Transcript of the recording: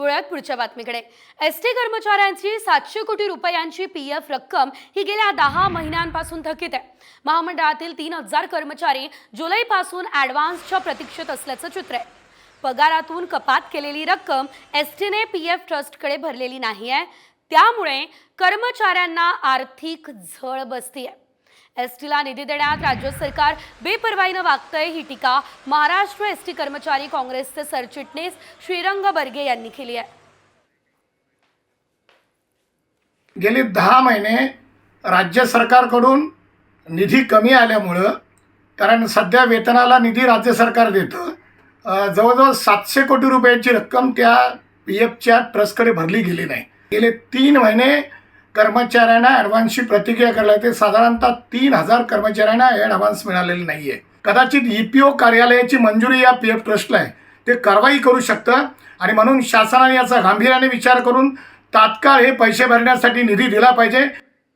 वळूयात पुढच्या बातमीकडे। एसटी कर्मचाऱ्यांची 700 कोटी रुपयांची पीएफ रक्कम ही गेल्या 10 महिन्यांपासून थकीत आहे। महामंडळातील 3000 कर्मचारी जुलैपासून ॲडव्हान्सच्या प्रतीक्षेत असल्याचं चित्र आहे। पगारातून कपात केलेली रक्कम एसटीने पीएफ ट्रस्टकडे भरलेली नाही आहे, त्यामुळे कर्मचाऱ्यांना आर्थिक झळ बसतीये। एसटीला निधी देण्यात राज्य सरकार बेपर्वाईने वागतंय, ही टीका महाराष्ट्र एसटी कर्मचारी काँग्रेसचे सरचिटणीस श्रीरंग बर्गे यांनी केली आहे। गेली 10 महिने राज्य सरकारकडून निधी कमी आल्यामुळे, कारण सध्या वेतनाला निधी राज्य सरकार देतं, जवळजवळ 700 कोटी रुपयांची रक्कम त्या पीएफच्या ट्रस्टकडे भरली गेली नाही। गेले 3 महिने कर्मचाऱ्यांना ॲडव्हान्सची प्रतिक्रिया करायला ते साधारणतः 3000 कर्मचाऱ्यांना ॲडव्हान्स मिळालेला नाही आहे। कदाचित EPO कार्यालयाची मंजुरी या पीएफ ट्रस्टला आहे, ते कारवाई करू शकतं आणि म्हणून शासनाने याचा गांभीर्याने विचार करून तात्काळ हे पैसे भरण्यासाठी निधी दिला पाहिजे।